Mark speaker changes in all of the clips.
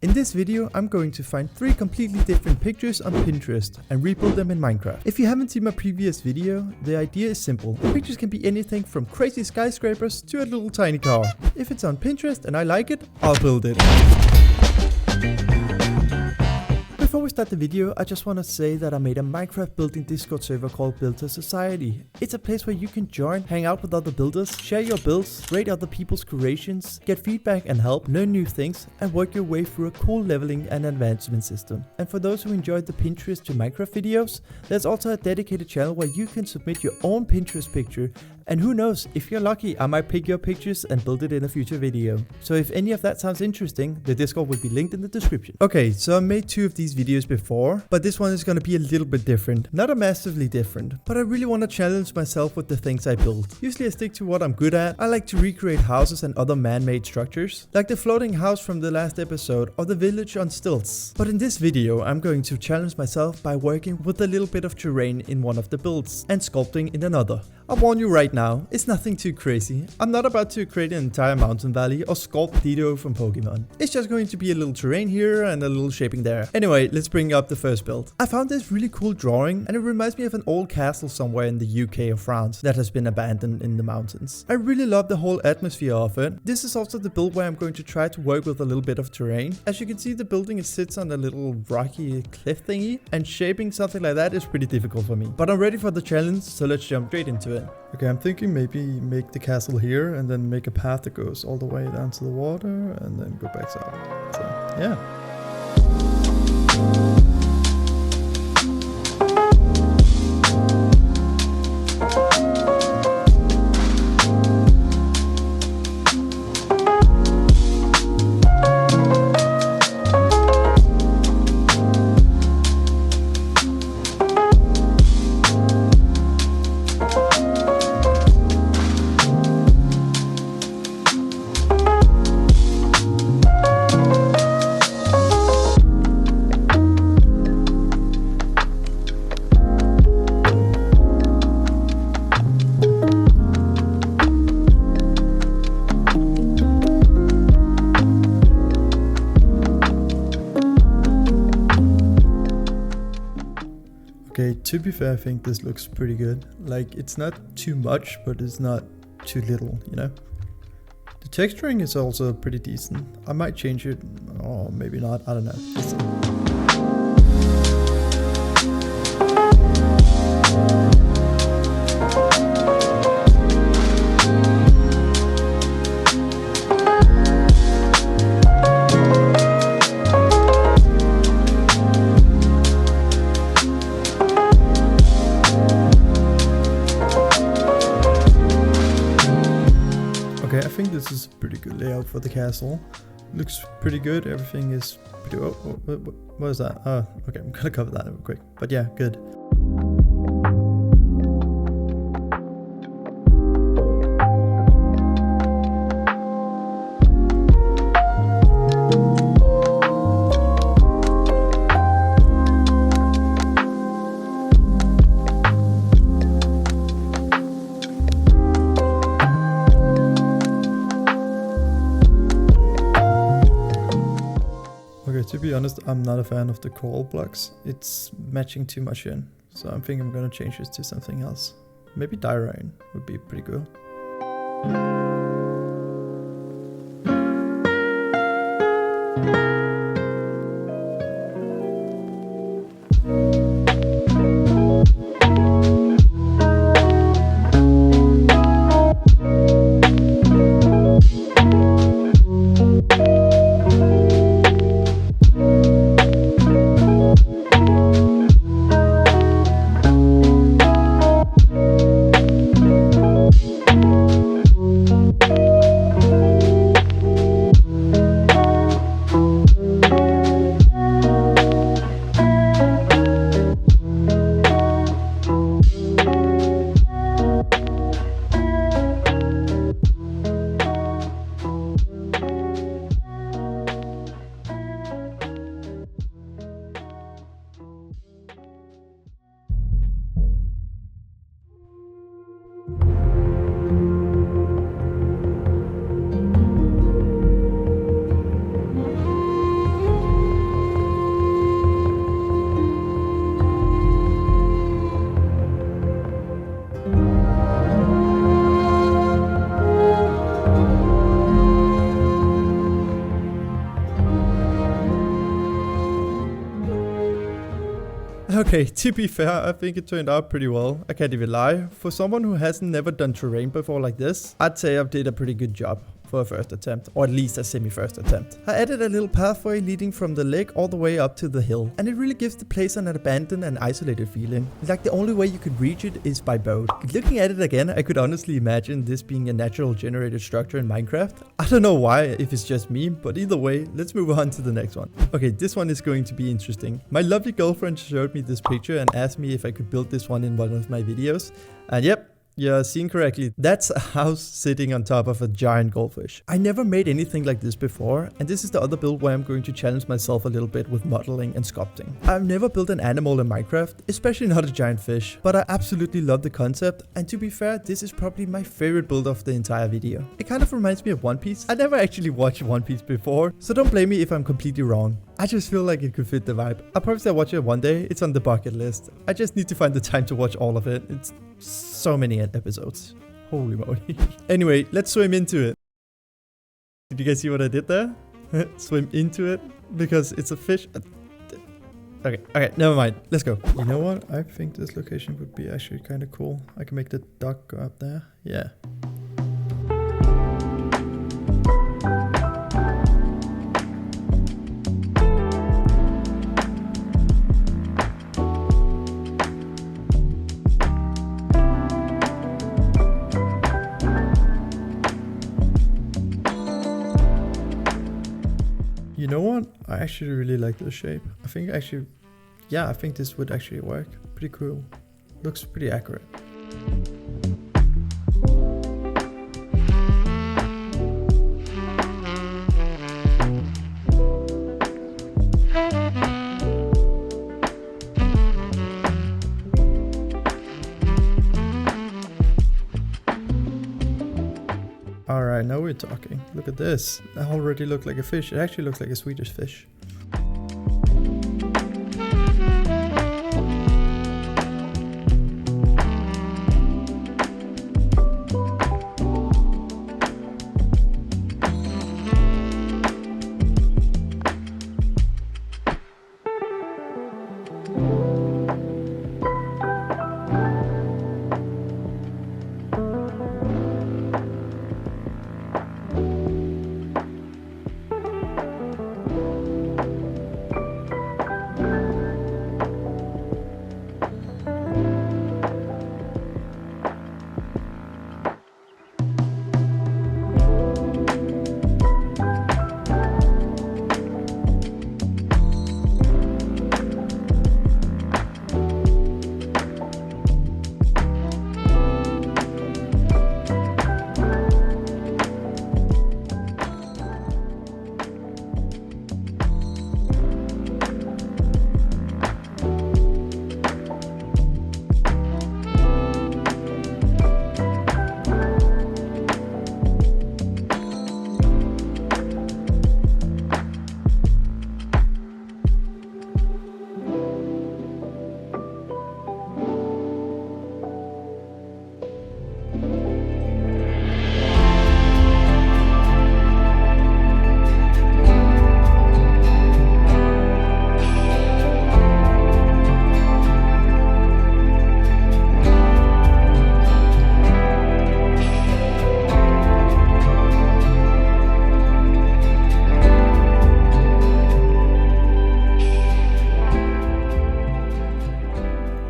Speaker 1: In this video, I'm going to find 3 completely different pictures on Pinterest and rebuild them in Minecraft. If you haven't seen my previous video, the idea is simple. The pictures can be anything from crazy skyscrapers to a little tiny car. If it's on Pinterest and I like it, I'll build it. Before we start the video, I just want to say that I made a Minecraft building Discord server called Builder Society. It's a place where you can join, hang out with other builders, share your builds, rate other people's creations, get feedback and help, learn new things, and work your way through a cool leveling and advancement system. And for those who enjoyed the Pinterest to Minecraft videos, there's also a dedicated channel where you can submit your own Pinterest picture, and who knows, if you're lucky, I might pick your pictures and build it in a future video. So if any of that sounds interesting, the Discord will be linked in the description. Okay, so I made 2 of these videos before, but this one is going to be a little bit different. Not a massively different, but I really want to challenge myself with the things I build. Usually I stick to what I'm good at. I like to recreate houses and other man-made structures, like the floating house from the last episode or the village on stilts. But in this video, I'm going to challenge myself by working with a little bit of terrain in one of the builds and sculpting in another. I'll warn you right now, it's nothing too crazy. I'm not about to create an entire mountain valley or sculpt Dido from Pokemon. It's just going to be a little terrain here and a little shaping there. Anyway, let's bring up the first build. I found this really cool drawing and it reminds me of an old castle somewhere in the UK or France that has been abandoned in the mountains. I really love the whole atmosphere of it. This is also the build where I'm going to try to work with a little bit of terrain. As you can see, the building it sits on a little rocky cliff thingy, and shaping something like that is pretty difficult for me. But I'm ready for the challenge, so let's jump straight into it. Okay, I'm thinking maybe make the castle here and then make a path that goes all the way down to the water and then go back south. So, yeah. Okay, to be fair, I think this looks pretty good. Like, it's not too much, but it's not too little, you know? The texturing is also pretty decent. I might change it, or maybe not, I don't know. Let's see. Okay, I think this is a pretty good layout for the castle. Looks pretty good. Everything is pretty... what is that? Oh, okay, I'm gonna cover that real quick. But yeah, good. Okay, to be honest, I'm not a fan of the coral blocks. It's matching too much in. So I'm thinking I'm gonna change this to something else. Maybe Dirain would be pretty cool. Okay, to be fair, I think it turned out pretty well. I can't even lie. For someone who hasn't never done terrain before like this, I'd say I did a pretty good job for a first attempt, or at least a semi-first attempt. I added a little pathway leading from the lake all the way up to the hill, and it really gives the place an abandoned and isolated feeling. Like the only way you could reach it is by boat. Looking at it again, I could honestly imagine this being a natural generated structure in Minecraft. I don't know why, if it's just me, but either way, let's move on to the next one. Okay, this one is going to be interesting. My lovely girlfriend showed me this picture and asked me if I could build this one in one of my videos, and yep, you're seeing correctly. That's a house sitting on top of a giant goldfish. I never made anything like this before, and this is the other build where I'm going to challenge myself a little bit with modeling and sculpting. I've never built an animal in Minecraft, especially not a giant fish, but I absolutely love the concept, and to be fair, this is probably my favorite build of the entire video. It kind of reminds me of One Piece. I never actually watched One Piece before, so don't blame me if I'm completely wrong. I just feel like it could fit the vibe. I'll probably say watch it one day. It's on the bucket list. I just need to find the time to watch all of it. It's so many episodes. Holy moly. Anyway, let's swim into it. Did you guys see what I did there? Swim into it because it's a fish. Okay, never mind. Let's go. You know what? I think this location would be actually kind of cool. I can make the duck go up there. Yeah. You know what? I actually really like this shape. I think this would actually work. Pretty cool. Looks pretty accurate. Alright, now we're talking. Look at this. That already looked like a fish. It actually looks like a Swedish fish.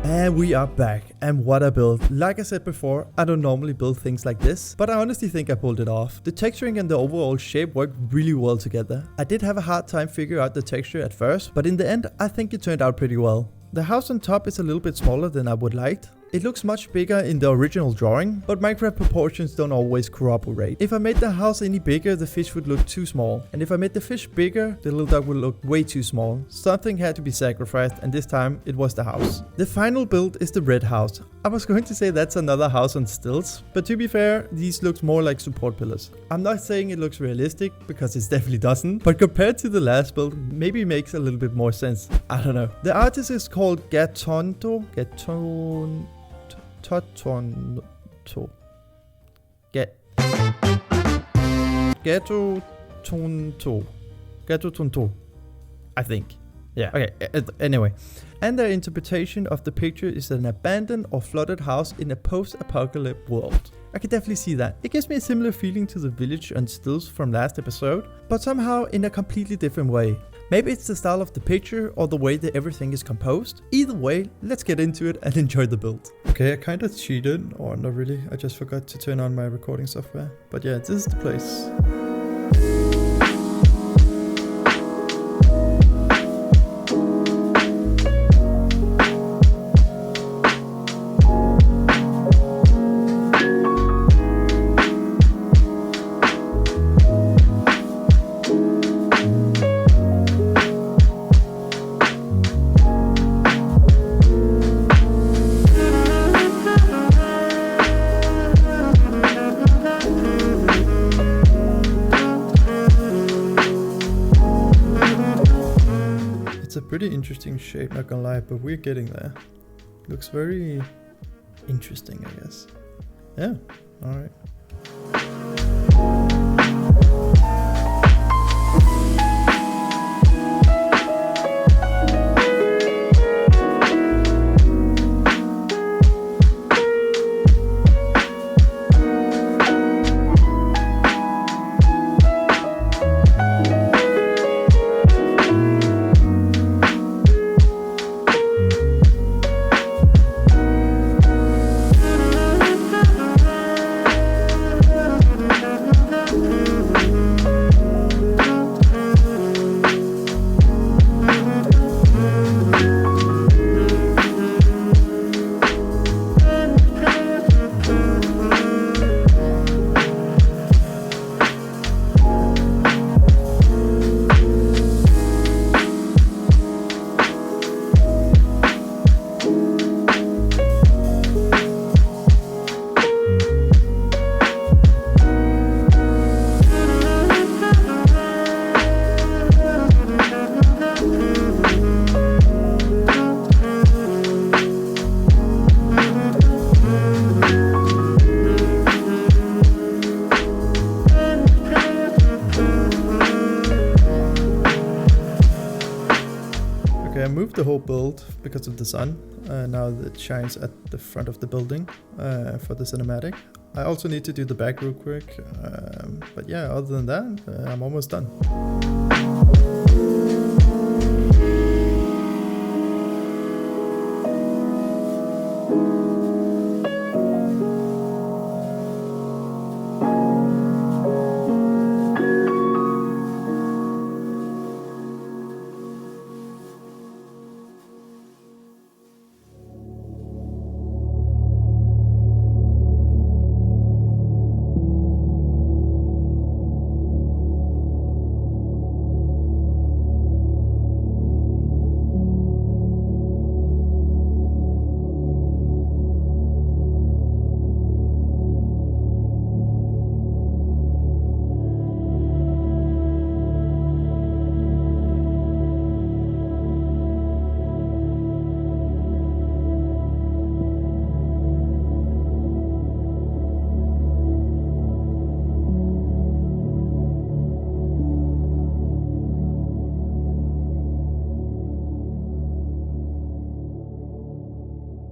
Speaker 1: And we are back, and what a build. Like I said before, I don't normally build things like this, but I honestly think I pulled it off. The texturing and the overall shape worked really well together. I did have a hard time figuring out the texture at first, but in the end, I think it turned out pretty well. The house on top is a little bit smaller than I would like. It looks much bigger in the original drawing, but Minecraft proportions don't always cooperate. If I made the house any bigger, the fish would look too small. And if I made the fish bigger, the little dog would look way too small. Something had to be sacrificed, and this time it was the house. The final build is the red house. I was going to say that's another house on stilts, but to be fair, these look more like support pillars. I'm not saying it looks realistic, because it definitely doesn't, but compared to the last build, maybe it makes a little bit more sense. I don't know. The artist is called Gatonto. Gato Tonto, I think. Yeah, okay, anyway. And their interpretation of the picture is an abandoned or flooded house in a post-apocalyptic world. I can definitely see that. It gives me a similar feeling to the village on stills from last episode, but somehow in a completely different way. Maybe it's the style of the picture or the way that everything is composed. Either way, let's get into it and enjoy the build. Okay, I kind of cheated, or not really, I just forgot to turn on my recording software. But yeah, this is the place. It's a pretty interesting shape, not gonna lie, but we're getting there. Looks very interesting, I guess. Yeah, alright. Okay, I moved the whole build because of the sun. Now it shines at the front of the building for the cinematic. I also need to do the back real quick. But yeah, other than that, I'm almost done.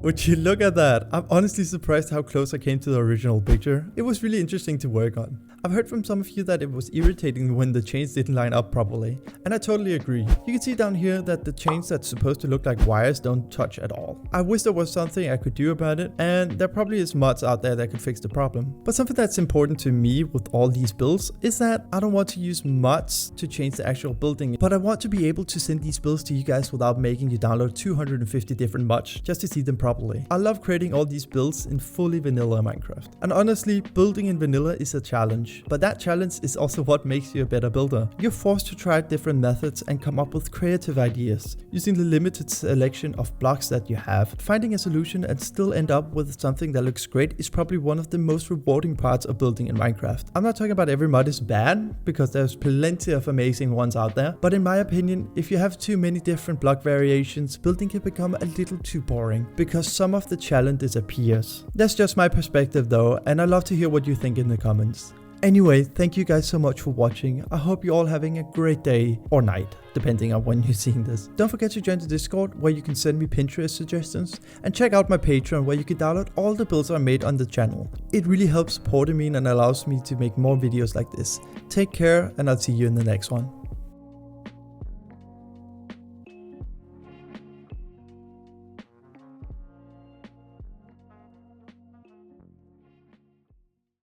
Speaker 1: Would you look at that? I'm honestly surprised how close I came to the original picture. It was really interesting to work on. I've heard from some of you that it was irritating when the chains didn't line up properly, and I totally agree. You can see down here that the chains that's supposed to look like wires don't touch at all. I wish there was something I could do about it, and there probably is mods out there that could fix the problem. But something that's important to me with all these builds is that I don't want to use mods to change the actual building, but I want to be able to send these builds to you guys without making you download 250 different mods just to see them properly. I love creating all these builds in fully vanilla Minecraft. And honestly, building in vanilla is a challenge, but that challenge is also what makes you a better builder. You're forced to try different methods and come up with creative ideas, using the limited selection of blocks that you have. Finding a solution and still end up with something that looks great is probably one of the most rewarding parts of building in Minecraft. I'm not talking about every mod is bad, because there's plenty of amazing ones out there, but in my opinion, if you have too many different block variations, building can become a little too boring, because some of the challenge disappears. That's just my perspective though, and I'd love to hear what you think in the comments. Anyway, thank you guys so much for watching. I hope you're all having a great day or night, depending on when you're seeing this. Don't forget to join the Discord where you can send me Pinterest suggestions, and check out my Patreon where you can download all the builds I made on the channel. It really helps supporting me and allows me to make more videos like this. Take care, and I'll see you in the next one.